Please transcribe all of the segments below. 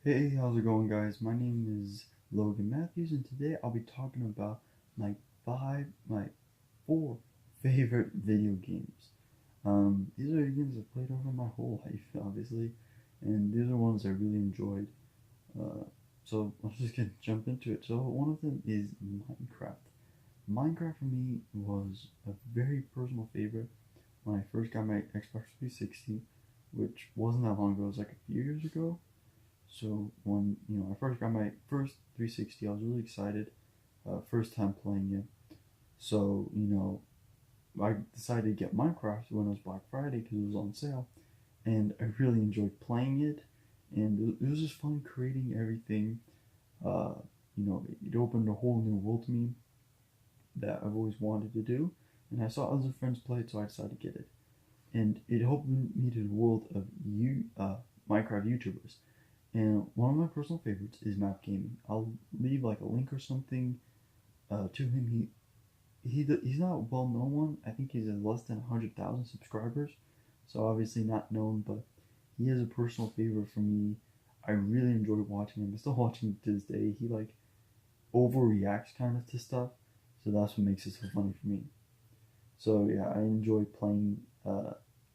Hey, how's it going, guys? My name is Logan Matthews, and today I'll be talking about my my four favorite video games. These are games I've played over my whole life, obviously, and these are ones I really enjoyed. Uh, so let's just jump into it. So one of them is Minecraft. Minecraft for me was a very personal favorite when I first got my Xbox 360, which wasn't that long ago. It was like a few years ago. So when I first got my first 360, I was really excited. First time playing it. So I decided to get Minecraft when it was Black Friday because it was on sale, and I really enjoyed playing it. And it was just fun creating everything. Uh, it opened a whole new world to me that I've always wanted to do, and I saw other friends play it, so I decided to get it. And it opened me to the world of Minecraft YouTubers. And one of my personal favorites is Map Gaming. I'll leave like a link or something to him. He's not a well known one. I think he's at less than 100,000 subscribers, so obviously not known. But he is a personal favorite for me. I really enjoy watching him. I still watching him to this day. He like overreacts kind of to stuff, so that's what makes it so funny for me. So yeah, I enjoy playing,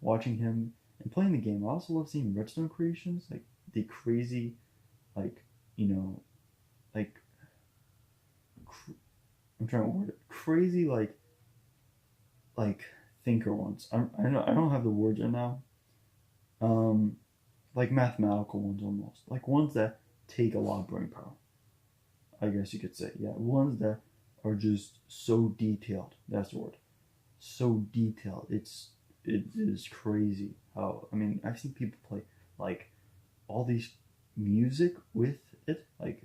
watching him and playing the game. I also love seeing redstone creations, like the crazy, like you know, like I'm trying to word it, crazy like thinker ones. I don't have the words right now. Um, like mathematical ones almost, like ones that take a lot of brain power. I guess you could say, yeah, ones that are just so detailed. That's the word. So detailed. It is crazy how I've seen people play like all these music with it, like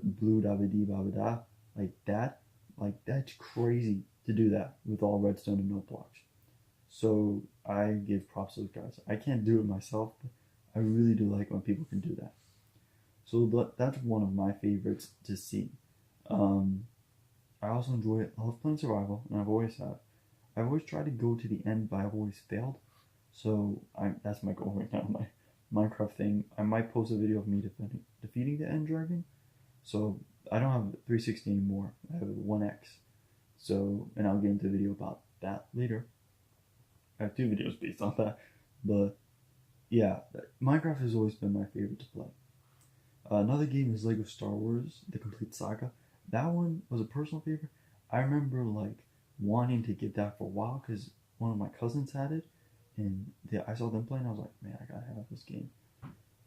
blue da ba dee ba ba da, like that, like that's crazy to do that with all redstone and no blocks. So I give props to those guys. I can't do it myself, but I really do like when people can do that. So that's one of my favorites to see. Um, I also enjoy it. I love playing survival, and I've always have. I've always tried to go to the end, but I've always failed. So that's my goal right now. My Minecraft thing. I might post a video of me defeating the end dragon. So I don't have 360 anymore. I have 1X. So and I'll get into a video about that later. I have two videos based on that. But yeah, Minecraft has always been my favorite to play. Another game is Lego Star Wars: The Complete Saga. That one was a personal favorite. I remember like wanting to get that for a while because one of my cousins had it, and I saw them playing. I was like, man, I gotta have this game.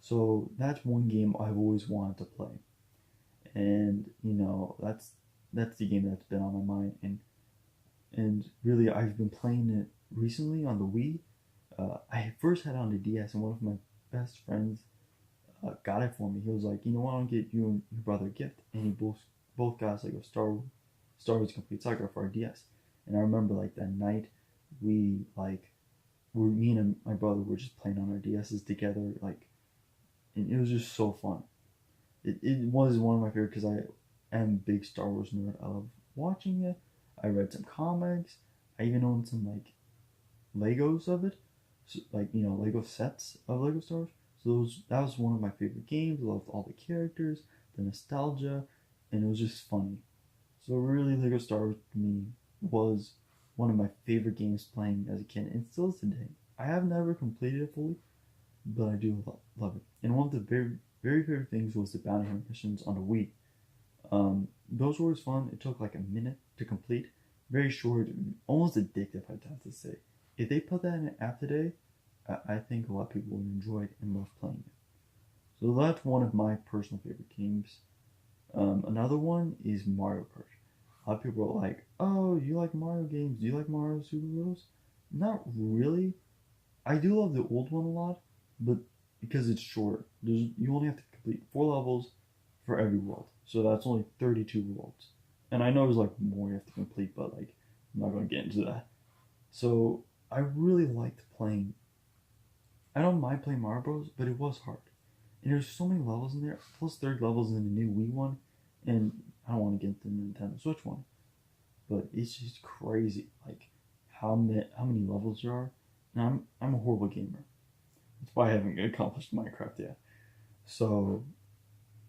So that's one game I've always wanted to play, and that's the game that's been on my mind. And really, I've been playing it recently on the Wii. I first had it on the DS, and one of my best friends got it for me. He was like, you know what, I'll get you and your brother a gift, and he both got us like a Star Wars Complete Saga for our DS. And I remember like that night, we like me and my brother were just playing on our DSs together, like, and it was just so fun. It was one of my favorite because I am a big Star Wars nerd. I love watching it. I read some comics. I even own some like Legos of it, so, like Lego sets of Lego Star Wars. So that was one of my favorite games. I loved all the characters, the nostalgia, and it was just funny. So really, Lego Star Wars to me was one of my favorite games playing as a kid, and still is today. I have never completed it fully, but I do love it. And one of the very very favorite things was the bounty hunter missions on the Wii. Those were always fun. It took like a minute to complete. Very short, almost addictive, I'd have to say. If they put that in an app today, I think a lot of people would enjoy it and love playing it. So that's one of my personal favorite games. Another one is Mario Kart. A lot of people are like, "Oh, you like Mario games? Do you like Mario Super Bros?" Not really. I do love the old one a lot, but because it's short, you only have to complete 4 levels for every world, so that's only 32 worlds. And I know there's like more you have to complete, but like I'm not gonna get into that. So I really liked playing. I don't mind playing Mario Bros, but it was hard. And there's so many levels in there. Plus, third levels in the new Wii one, and I don't want to get into the Nintendo Switch one, but it's just crazy, like how many levels there are. And I'm a horrible gamer. That's why I haven't accomplished Minecraft yet. So,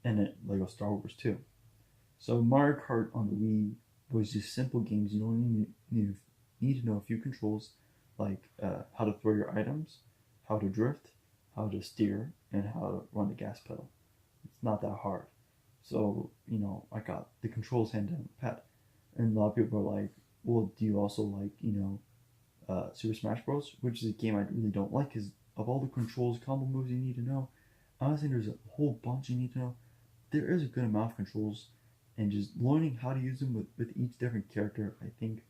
and it Lego Star Wars too. So Mario Kart on the Wii was just simple games. You only need to know a few controls, like how to throw your items, how to drift, how to steer, and how to run the gas pedal. It's not that hard. So, I got the controls hand down pat. And a lot of people are like, well, do you also like, Super Smash Bros., which is a game I really don't like because of all the controls, combo moves you need to know. Honestly, there's a whole bunch you need to know. There is a good amount of controls, and just learning how to use them with each different character, I think,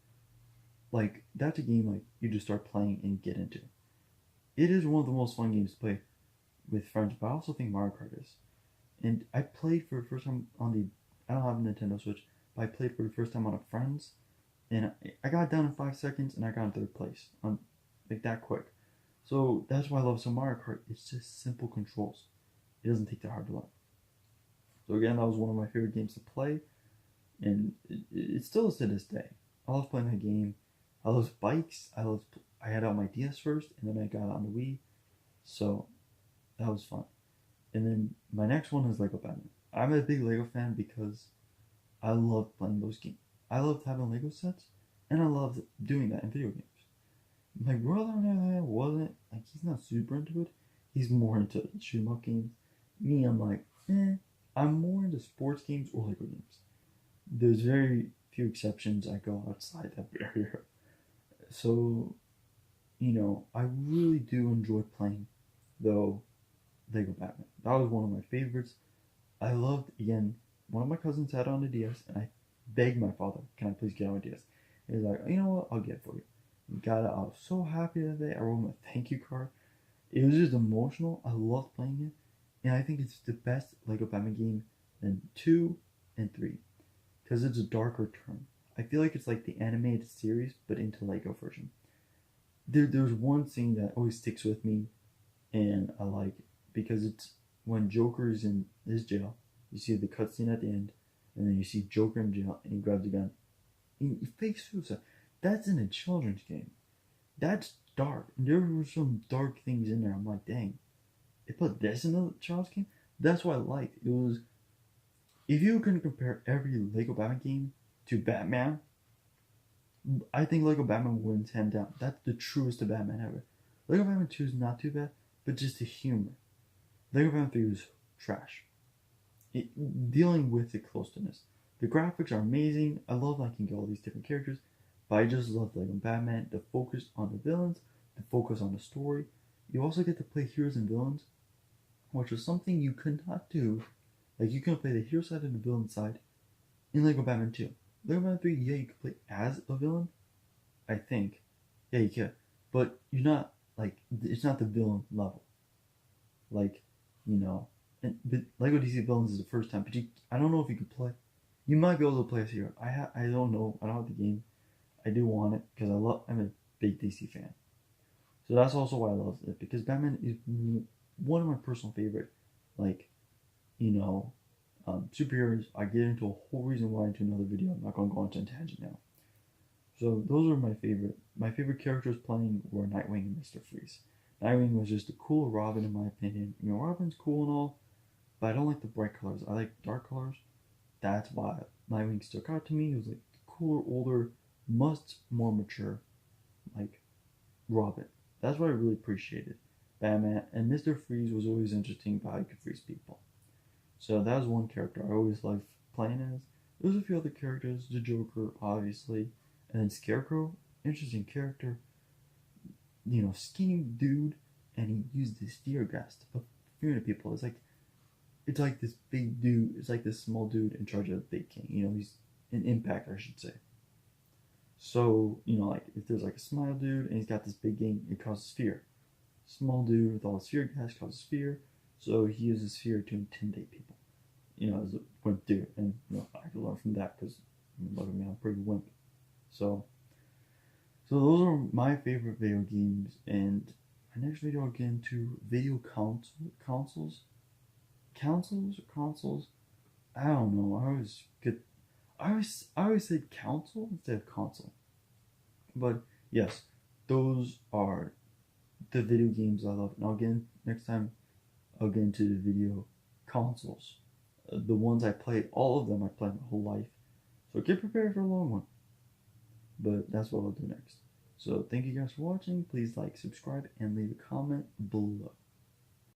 like, that's a game like you just start playing and get into. It is one of the most fun games to play with friends, but I also think Mario Kart is. And I played for the first time on the. I don't have a Nintendo Switch, but I played for the first time on a friend's, and I got down in 5 seconds, and I got in third place on like that quick. So that's why I love some Mario Kart. It's just simple controls. It doesn't take that hard to learn. So again, that was one of my favorite games to play, and it still is to this day. I love playing that game. I love bikes. I had out my DS first, and then I got on the Wii, so that was fun. And then my next one is Lego Batman. I'm a big Lego fan because I love playing those games. I loved having Lego sets, and I loved doing that in video games. My brother on the other hand wasn't like he's not super into it. He's more into shoot 'em up games. Me, I'm like, I'm more into sports games or Lego games. There's very few exceptions. I go outside that barrier. So, I really do enjoy playing though Lego Batman. That was one of my favorites. I loved again. One of my cousins had it on the DS, and I begged my father, "Can I please get on my DS?" And he's like, "You know what? I'll get it for you." Got it. I was so happy that day. I wrote him a thank you card. It was just emotional. I loved playing it, and I think it's the best Lego Batman game than 2 and 3 because it's a darker turn. I feel like it's like the animated series, but into Lego version. There's one scene that always sticks with me, and I like it because it's when Joker is in his jail. You see the cutscene at the end, and then you see Joker in jail, and he grabs a gun. He fakes suicide. That's in a children's game. That's dark. There were some dark things in there. I'm like, dang, they put this in a child's game. That's what I liked. It was if you can compare every Lego Batman game to Batman, I think Lego Batman wins hand down. That's the truest of Batman ever. Lego Batman 2 is not too bad, but just the humor. Lego Batman 3 was trash. Dealing with the closeness. The graphics are amazing. I love I can get all these different characters, but I just love Lego Batman. The focus on the villains, the focus on the story. You also get to play heroes and villains, which is something you could not do. Like you can play the hero side and the villain side in Lego Batman 2. Lego Batman 3, yeah, you can play as a villain, I think. Yeah, you can. But you're not, like, it's not the villain level. Like, but Lego DC Villains is the first time, but I don't know if you can play. You might be able to play as hero. I don't know. I don't have the game. I do want it because I'm a big DC fan. So that's also why I love it because Batman is one of my personal favorite, like, superheroes. I get into a whole reason why into another video. I'm not going to go into a tangent now. So those are my favorite. My favorite characters playing were Nightwing and Mr. Freeze. Nightwing was just a cool Robin in my opinion. Robin's cool and all, but I don't like the bright colors. I like dark colors. That's why Nightwing stuck out to me. He was like cooler, older, more mature, like Robin. That's what I really appreciated. Batman and Mr. Freeze was always interesting by how he could freeze people. So that was one character I always liked playing as. There's a few other characters, the Joker, obviously, and then Scarecrow, interesting character. Skinny dude, and he used his fear gas to put fear into people. It's like this big dude. It's like this small dude in charge of the big king. He's an impact, I should say. So like if there's like a smile dude and he's got this big game, it causes fear. Small dude with all his fear gas causes fear, so he uses fear to intimidate people. As a wimp dude, and I can learn from that because look at me, I'm pretty wimp. So those are my favorite video games, and my next video I'll get into video consoles. Consoles? I don't know. I always said console instead of console. But yes, those are the video games I love. And next time I'll get into the video consoles. The ones I played, all of them I played my whole life. So get prepared for a long one. But that's what I'll do next. So thank you guys for watching. Please like, subscribe, and leave a comment below.